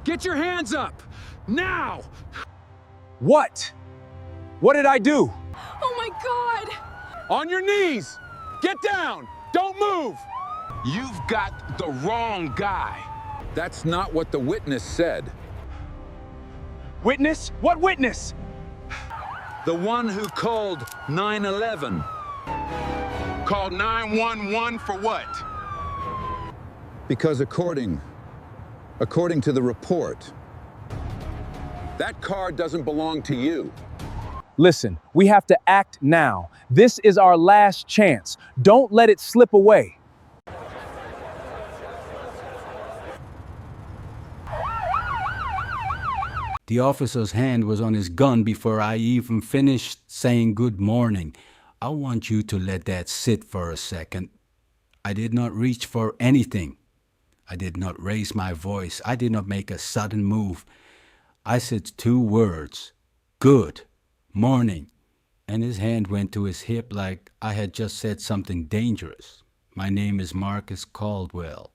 Get your hands up! Now! What? What did I do? Oh my God! On your knees! Get down! Don't move! You've got the wrong guy. That's not what the witness said. Witness? What witness? The one who called 911. Called 911 for what? Because according to the report, that car doesn't belong to you. Listen, we have to act now. This is our last chance. Don't let it slip away. The officer's hand was on his gun before I even finished saying good morning. I want you to let that sit for a second. I did not reach for anything. I did not raise my voice. I did not make a sudden move. I said 2 words, good morning, and his hand went to his hip like I had just said something dangerous. My name is Marcus Caldwell.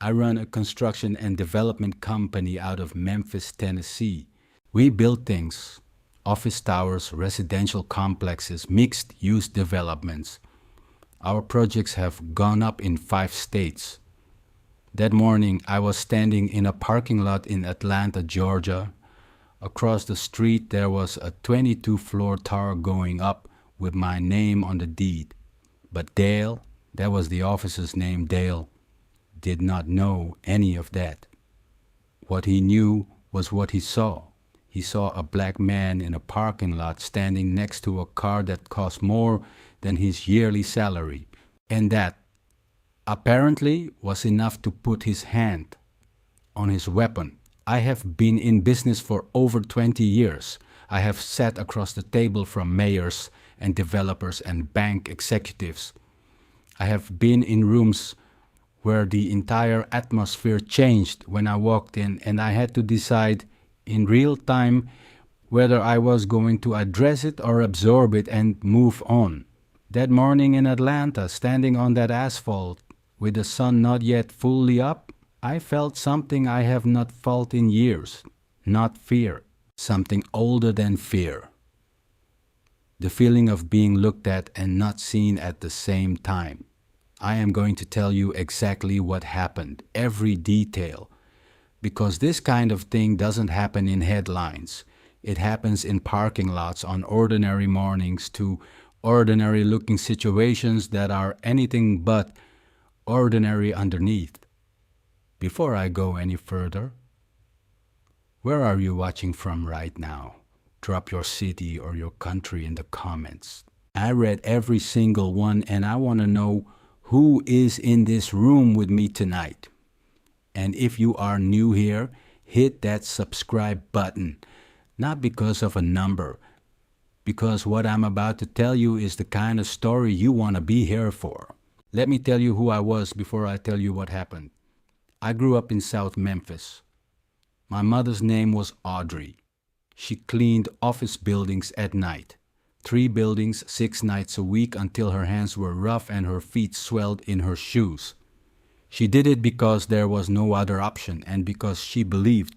I run a construction and development company out of Memphis, Tennessee. We build things, office towers, residential complexes, mixed-use developments. Our projects have gone up in 5 states. That morning, I was standing in a parking lot in Atlanta, Georgia. Across the street, there was a 22-floor tower going up with my name on the deed. But Dale, that was the officer's name, Dale, did not know any of that. What he knew was what he saw. He saw a black man in a parking lot standing next to a car that cost more than his yearly salary, and that apparently was enough to put his hand on his weapon. I have been in business for over 20 years. I have sat across the table from mayors and developers and bank executives. I have been in rooms where the entire atmosphere changed when I walked in, and I had to decide in real time whether I was going to address it or absorb it and move on. That morning in Atlanta, standing on that asphalt with the sun not yet fully up, I felt something I have not felt in years. Not fear, something older than fear. The feeling of being looked at and not seen at the same time. I am going to tell you exactly what happened, every detail, because this kind of thing doesn't happen in headlines. It happens in parking lots on ordinary mornings to ordinary-looking situations that are anything but ordinary underneath. Before I go any further, where are you watching from right now? Drop your city or your country in the comments. I read every single one, and I want to know who is in this room with me tonight. And if you are new here, hit that subscribe button. Not because of a number, because what I'm about to tell you is the kind of story you want to be here for. Let me tell you who I was before I tell you what happened. I grew up in South Memphis. My mother's name was Audrey. She cleaned office buildings at night. 3 buildings, 6 nights a week until her hands were rough and her feet swelled in her shoes. She did it because there was no other option and because she believed,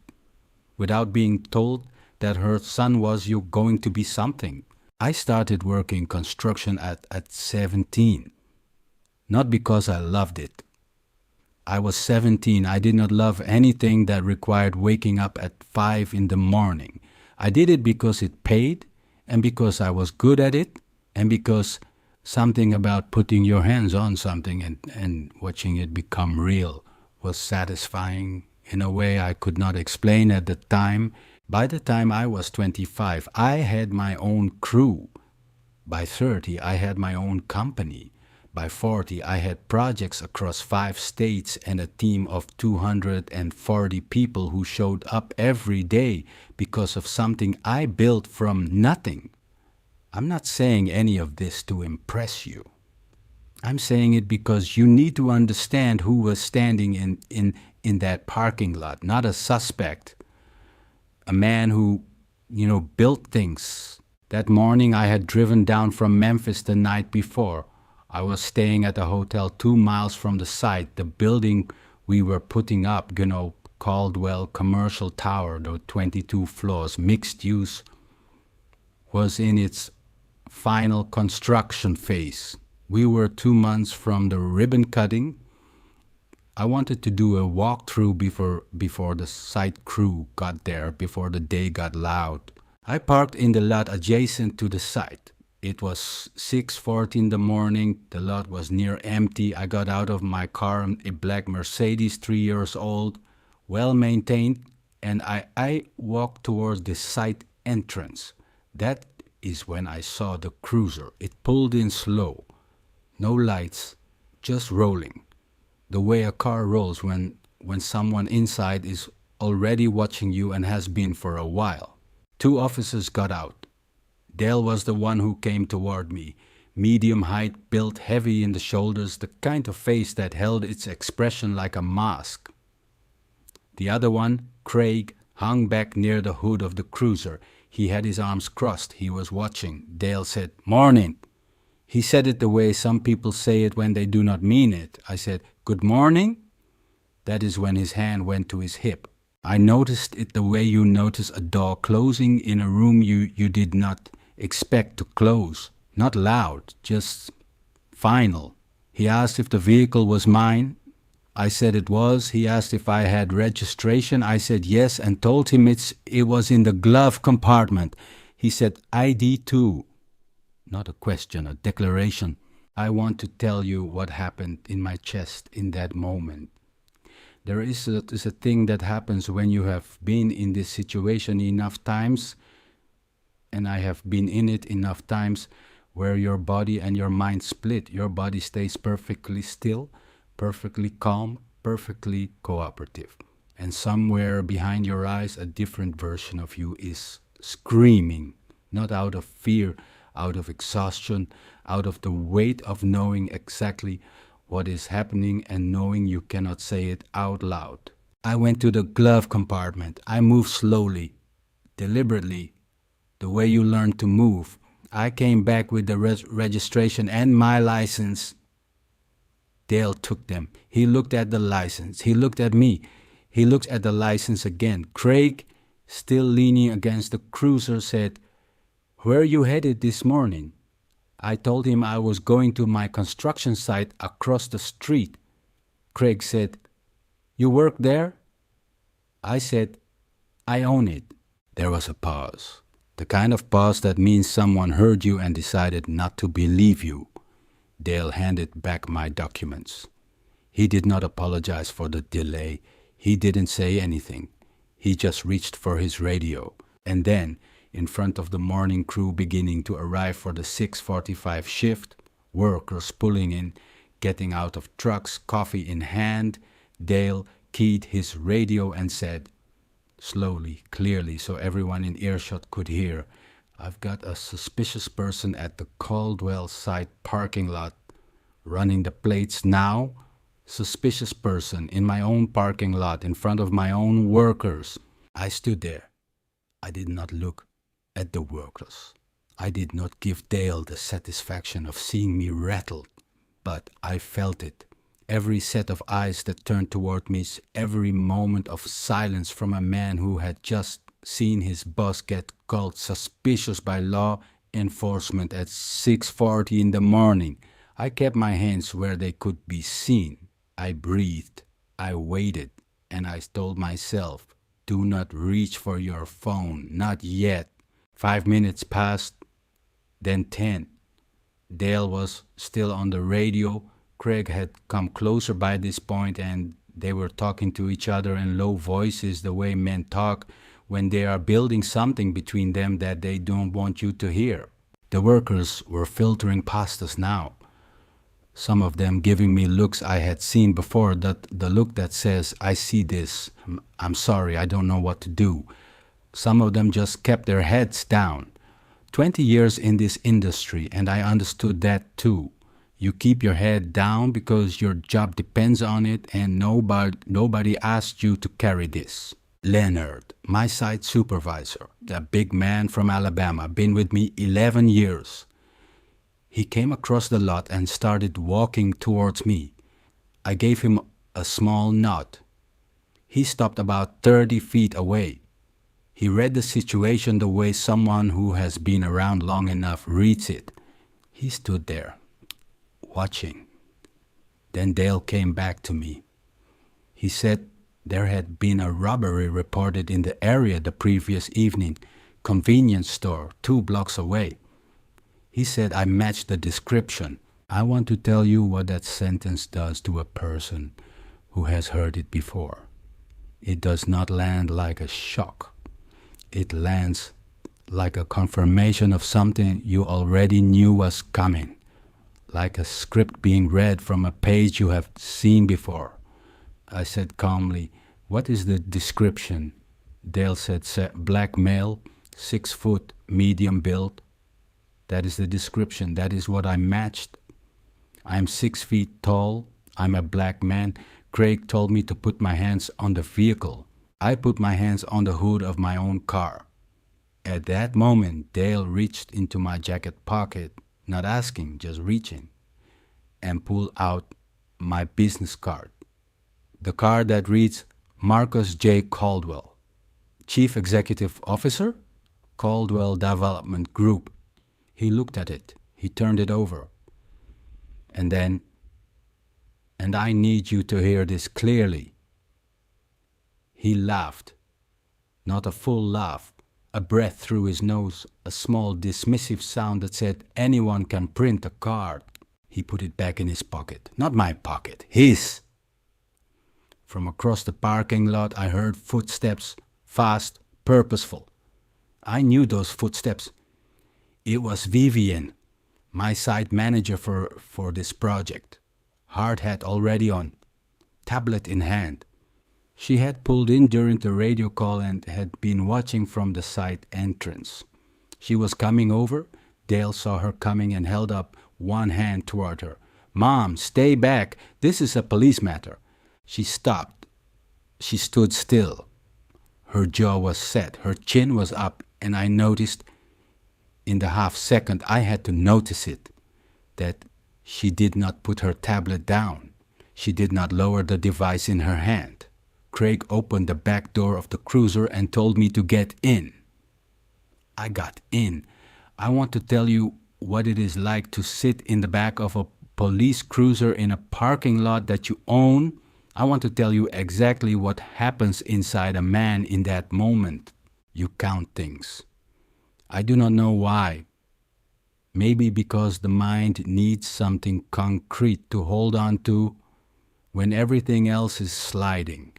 without being told, that her son was going to be something. I started working construction at 17. Not because I loved it. I was 17. I did not love anything that required waking up at 5 in the morning. I did it because it paid, and because I was good at it, and because something about putting your hands on something and watching it become real was satisfying in a way I could not explain at the time. By the time I was 25, I had my own crew. By 30, I had my own company. By 40, I had projects across 5 states and a team of 240 people who showed up every day because of something I built from nothing. I'm not saying any of this to impress you. I'm saying it because you need to understand who was standing in that parking lot, not a suspect. A man who, built things. That morning I had driven down from Memphis the night before. I was staying at a hotel 2 miles from the site, the building we were putting up, Caldwell commercial tower, the 22 floors, mixed use, was in its final construction phase. We were 2 months from the ribbon cutting. I wanted to do a walkthrough before the site crew got there, before the day got loud. I parked in the lot adjacent to the site. It was 6:40 in the morning. The lot was near empty. I got out of my car, a black Mercedes, 3 years old, well maintained, and I walked towards the site entrance. That is when I saw the cruiser. It pulled in slow. No lights, just rolling. The way a car rolls when someone inside is already watching you and has been for a while. 2 officers got out. Dale was the one who came toward me. Medium height, built, heavy in the shoulders, the kind of face that held its expression like a mask. The other one, Craig, hung back near the hood of the cruiser. He had his arms crossed. He was watching. Dale said, "Morning." He said it the way some people say it when they do not mean it. I said, "Good morning." That is when his hand went to his hip. I noticed it the way you notice a door closing in a room you did not expect to close. Not loud, just final. He asked if the vehicle was mine. I said it was. He asked if I had registration. I said yes and told him it was in the glove compartment. He said ID too. Not a question, a declaration. I want to tell you what happened in my chest in that moment. There is a thing that happens when you have been in this situation enough times, and I have been in it enough times, where your body and your mind split. Your body stays perfectly still, perfectly calm, perfectly cooperative. And somewhere behind your eyes, a different version of you is screaming, not out of fear, out of exhaustion, out of the weight of knowing exactly what is happening and knowing you cannot say it out loud. I went to the glove compartment. I moved slowly, deliberately, the way you learn to move. I came back with the registration and my license. Dale took them. He looked at the license. He looked at me. He looked at the license again. Craig, still leaning against the cruiser, said, "Where are you headed this morning?" I told him I was going to my construction site across the street. Craig said, "You work there?" I said, "I own it." There was a pause. The kind of pause that means someone heard you and decided not to believe you. Dale handed back my documents. He did not apologize for the delay. He didn't say anything. He just reached for his radio. And then, in front of the morning crew beginning to arrive for the 6:45 shift, workers pulling in, getting out of trucks, coffee in hand, Dale keyed his radio and said, slowly, clearly, so everyone in earshot could hear, "I've got a suspicious person at the Caldwell site parking lot running the plates now. Suspicious person in my own parking lot in front of my own workers." I stood there. I did not look at the workers. I did not give Dale the satisfaction of seeing me rattled, but I felt it. Every set of eyes that turned toward me, every moment of silence from a man who had just seen his boss get called suspicious by law enforcement at 6:40 in the morning. I kept my hands where they could be seen. I breathed. I waited, and I told myself, "Do not reach for your phone, not yet." 5 minutes passed, then 10. Dale was still on the radio. Craig had come closer by this point, and they were talking to each other in low voices, the way men talk when they are building something between them that they don't want you to hear. The workers were filtering past us now, some of them giving me looks I had seen before, the look that says, "I see this. I'm sorry, I don't know what to do." Some of them just kept their heads down. 20 years in this industry, and I understood that too. You keep your head down because your job depends on it, and nobody asked you to carry this. Leonard, my site supervisor, the big man from Alabama, been with me 11 years. He came across the lot and started walking towards me. I gave him a small nod. He stopped about 30 feet away. He read the situation the way someone who has been around long enough reads it. He stood there, watching. Then Dale came back to me. He said there had been a robbery reported in the area the previous evening, convenience store 2 blocks away. He said I matched the description. I want to tell you what that sentence does to a person who has heard it before. It does not land like a shock. It lands like a confirmation of something you already knew was coming, like a script being read from a page you have seen before. I said calmly, "What is the description?" Dale said, "Black male, 6 foot, medium build." That is the description. That is what I matched. I'm 6 feet tall. I'm a black man. Craig told me to put my hands on the vehicle. I put my hands on the hood of my own car. At that moment, Dale reached into my jacket pocket, not asking, just reaching, and pulled out my business card. The card that reads Marcus J. Caldwell, Chief Executive Officer, Caldwell Development Group. He looked at it. He turned it over. And then, and I need you to hear this clearly, he laughed. Not a full laugh, a breath through his nose, a small dismissive sound that said anyone can print a card. He put it back in his pocket. Not my pocket, his. From across the parking lot, I heard footsteps, fast, purposeful. I knew those footsteps. It was Vivian, my site manager for this project. Hard hat already on, tablet in hand. She had pulled in during the radio call and had been watching from the site entrance. She was coming over. Dale saw her coming and held up one hand toward her. "Mom, stay back. This is a police matter." She stopped. She stood still. Her jaw was set. Her chin was up, and I noticed, in the half second I had to notice it, that she did not put her tablet down. She did not lower the device in her hand. Craig opened the back door of the cruiser and told me to get in. I got in. I want to tell you what it is like to sit in the back of a police cruiser in a parking lot that you own. I want to tell you exactly what happens inside a man in that moment. You count things. I do not know why. Maybe because the mind needs something concrete to hold on to when everything else is sliding.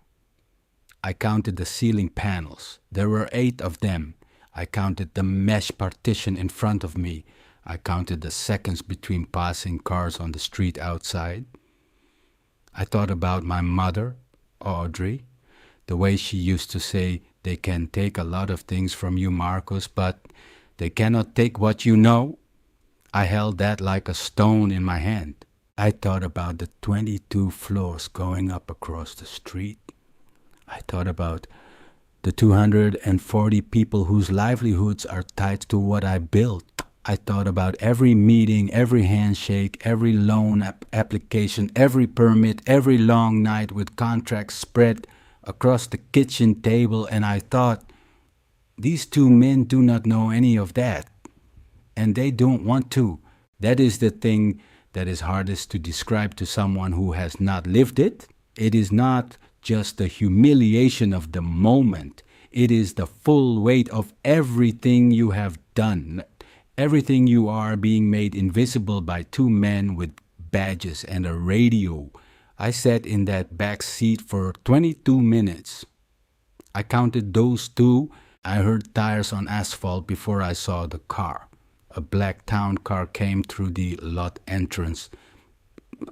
I counted the ceiling panels. There were 8 of them. I counted the mesh partition in front of me. I counted the seconds between passing cars on the street outside. I thought about my mother, Audrey, the way she used to say, "They can take a lot of things from you, Marcus, but they cannot take what you know." I held that like a stone in my hand. I thought about the 22 floors going up across the street. I thought about the 240 people whose livelihoods are tied to what I built. I thought about every meeting, every handshake, every loan application, every permit, every long night with contracts spread across the kitchen table, and I thought, these 2 men do not know any of that, and they don't want to. That is the thing that is hardest to describe to someone who has not lived it. It is not just the humiliation of the moment. It is the full weight of everything you have done. Everything you are being made invisible by 2 men with badges and a radio. I sat in that back seat for 22 minutes. I counted those 2. I heard tires on asphalt before I saw the car. A black town car came through the lot entrance.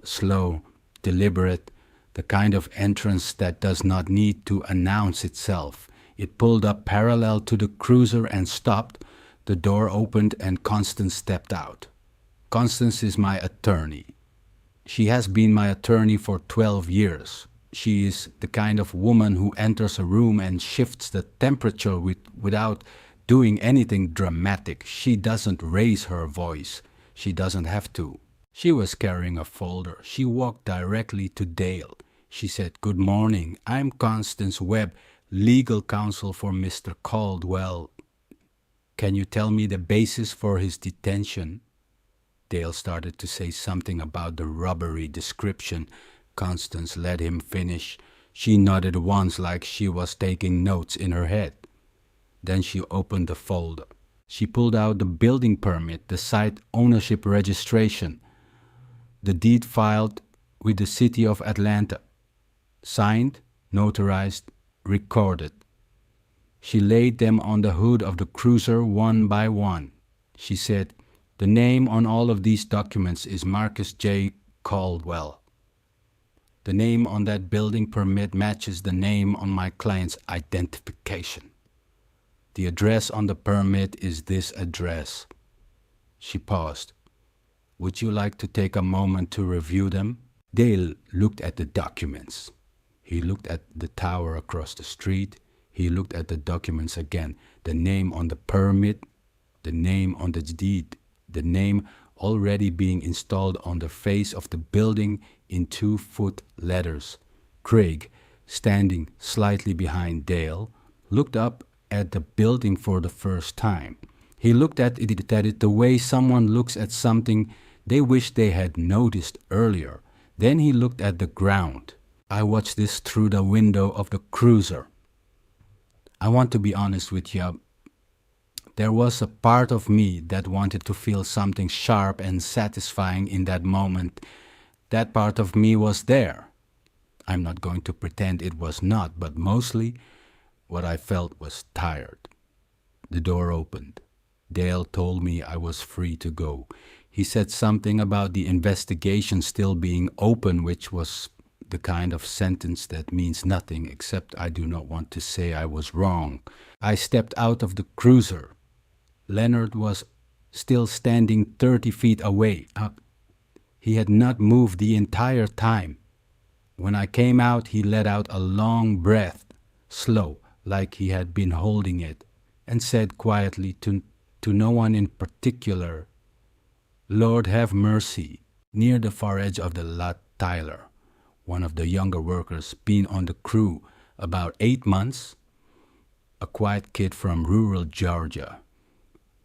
Slow, deliberate, the kind of entrance that does not need to announce itself. It pulled up parallel to the cruiser and stopped. The door opened and Constance stepped out. Constance is my attorney. She has been my attorney for 12 years. She is the kind of woman who enters a room and shifts the temperature without doing anything dramatic. She doesn't raise her voice. She doesn't have to. She was carrying a folder. She walked directly to Dale. She said, "Good morning. I'm Constance Webb, legal counsel for Mr. Caldwell. Can you tell me the basis for his detention?" Dale started to say something about the robbery description. Constance let him finish. She nodded once like she was taking notes in her head. Then she opened the folder. She pulled out the building permit, the site ownership registration, the deed filed with the city of Atlanta, signed, notarized, recorded. She laid them on the hood of the cruiser one by one. She said, "The name on all of these documents is Marcus J. Caldwell. The name on that building permit matches the name on my client's identification. The address on the permit is this address." She paused. "Would you like to take a moment to review them?" Dale looked at the documents. He looked at the tower across the street. He looked at the documents again. The name on the permit, the name on the deed, the name already being installed on the face of the building in 2-foot letters. Craig, standing slightly behind Dale, looked up at the building for the first time. He looked at it the way someone looks at something they wish they had noticed earlier. Then he looked at the ground. "I watched this through the window of the cruiser. I want to be honest with you. There was a part of me that wanted to feel something sharp and satisfying in that moment. That part of me was there. I'm not going to pretend it was not, but mostly what I felt was tired." The door opened. Dale told me I was free to go. He said something about the investigation still being open, which was the kind of sentence that means nothing, except I do not want to say I was wrong. I stepped out of the cruiser. Leonard was still standing 30 feet away. He had not moved the entire time. When I came out, he let out a long breath, slow, like he had been holding it, and said quietly to no one in particular, "Lord have mercy." Near the far edge of the lot, Tyler, one of the younger workers, been on the crew about 8 months, a quiet kid from rural Georgia,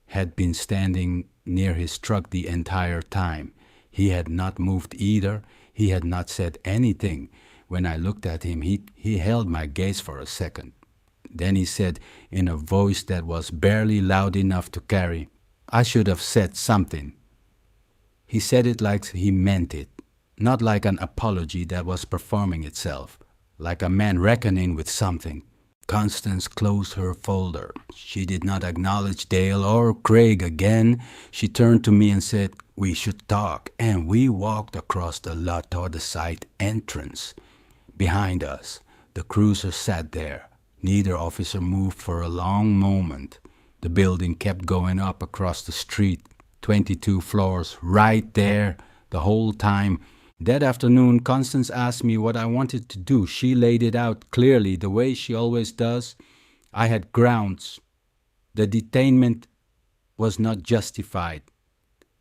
had been standing near his truck the entire time. He had not moved either. He had not said anything. When I looked at him, he held my gaze for a second. Then he said in a voice that was barely loud enough to carry, "I should have said something." He said it like he meant it, not like an apology that was performing itself, like a man reckoning with something. Constance closed her folder. She did not acknowledge Dale or Craig again. She turned to me and said, "We should talk," and we walked across the lot toward the site entrance. Behind us, the cruiser sat there. Neither officer moved for a long moment. The building kept going up across the street, 22 floors, right there, the whole time. That afternoon, Constance asked me what I wanted to do. She laid it out clearly, the way she always does. I had grounds. The detainment was not justified.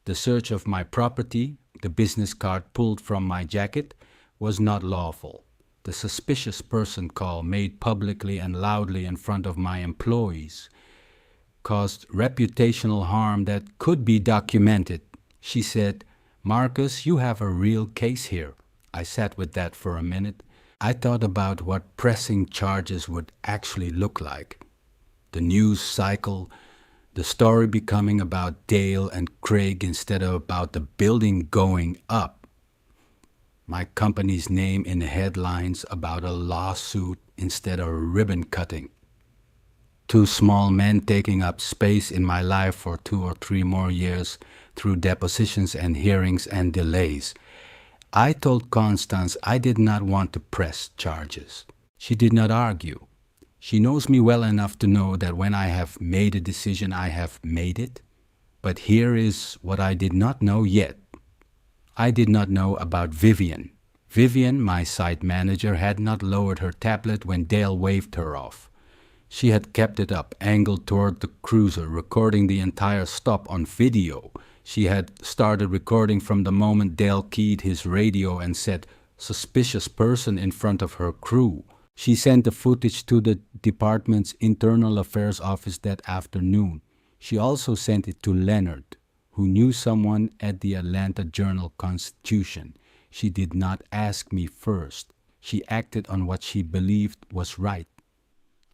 The search of my property, the business card pulled from my jacket, was not lawful. The suspicious person call made publicly and loudly in front of my employees caused reputational harm that could be documented. She said, "Marcus, you have a real case here." I sat with that for a minute. I thought about what pressing charges would actually look like. The news cycle, the story becoming about Dale and Craig instead of about the building going up. My company's name in the headlines about a lawsuit instead of ribbon cutting. 2 small men taking up space in my life for 2 or 3 more years through depositions and hearings and delays. I told Constance I did not want to press charges. She did not argue. She knows me well enough to know that when I have made a decision, I have made it. But here is what I did not know yet. I did not know about Vivian. Vivian, my site manager, had not lowered her tablet when Dale waved her off. She had kept it up, angled toward the cruiser, recording the entire stop on video. She had started recording from the moment Dale keyed his radio and said, suspicious person in front of her crew. She sent the footage to the department's internal affairs office that afternoon. She also sent it to Leonard, who knew someone at the Atlanta Journal-Constitution. She did not ask me first. She acted on what she believed was right.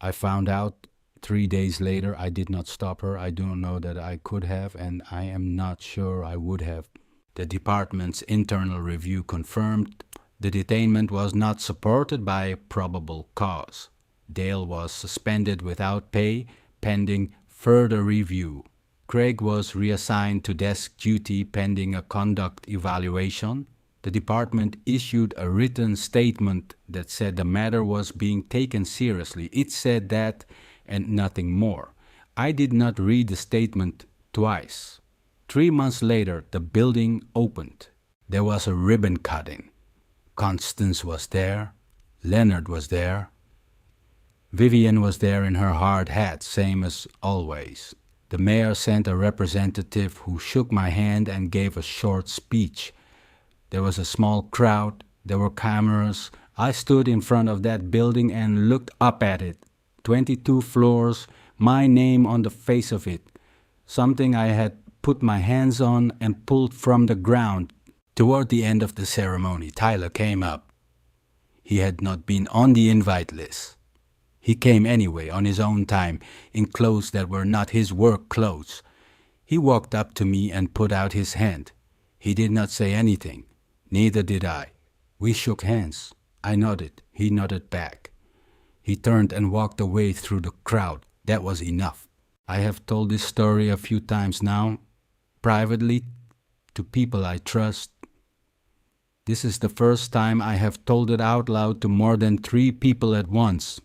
I found out 3 days later. I did not stop her. I don't know that I could have, and I am not sure I would have. The department's internal review confirmed the detainment was not supported by a probable cause. Dale was suspended without pay, pending further review. Craig was reassigned to desk duty pending a conduct evaluation. The department issued a written statement that said the matter was being taken seriously. It said that and nothing more. I did not read the statement twice. 3 months later, the building opened. There was a ribbon cutting. Constance was there. Leonard was there. Vivian was there in her hard hat, same as always. The mayor sent a representative who shook my hand and gave a short speech. There was a small crowd. There were cameras. I stood in front of that building and looked up at it. 22 floors, my name on the face of it. Something I had put my hands on and pulled from the ground. Toward the end of the ceremony, Tyler came up. He had not been on the invite list. He came anyway, on his own time, in clothes that were not his work clothes. He walked up to me and put out his hand. He did not say anything. Neither did I. We shook hands. I nodded. He nodded back. He turned and walked away through the crowd. That was enough. I have told this story a few times now, privately, to people I trust. This is the first time I have told it out loud to more than 3 people at once.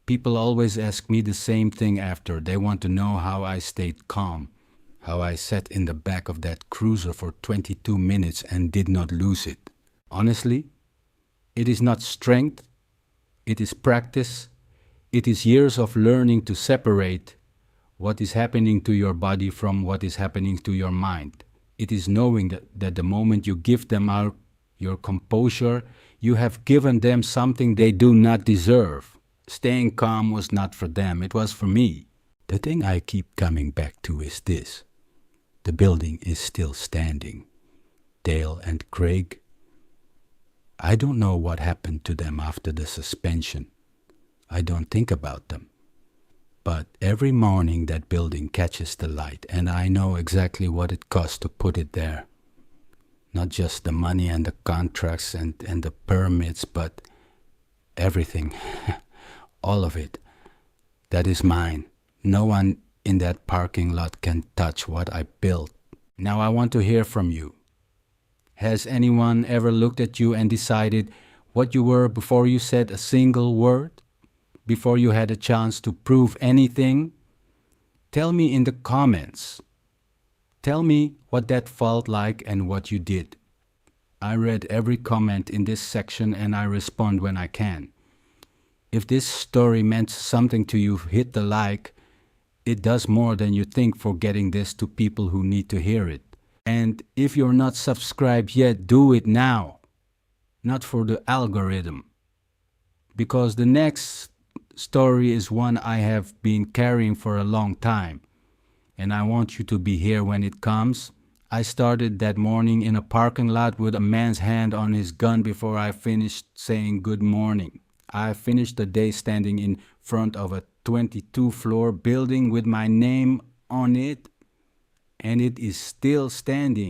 People always ask me the same thing after. They want to know how I stayed calm, how I sat in the back of that cruiser for 22 minutes and did not lose it. Honestly, it is not strength, it is practice. It is years of learning to separate what is happening to your body from what is happening to your mind. It is knowing that the moment you give them out your composure, you have given them something they do not deserve. Staying calm was not for them, it was for me. The thing I keep coming back to is this. The building is still standing. Dale and Craig. I don't know what happened to them after the suspension. I don't think about them. But every morning that building catches the light, and I know exactly what it costs to put it there. Not just the money and the contracts and the permits, but everything. All of it. That is mine. No one in that parking lot can touch what I built. Now I want to hear from you. Has anyone ever looked at you and decided what you were before you said a single word? Before you had a chance to prove anything? Tell me in the comments. Tell me what that felt like and what you did. I read every comment in this section and I respond when I can. If this story meant something to you, hit the like. It does more than you think for getting this to people who need to hear it. And if you're not subscribed yet, do it now. Not for the algorithm. Because the next story is one I have been carrying for a long time. And I want you to be here when it comes. I started that morning in a parking lot with a man's hand on his gun before I finished saying good morning. I finished the day standing in front of a 22-floor building with my name on it, and it is still standing.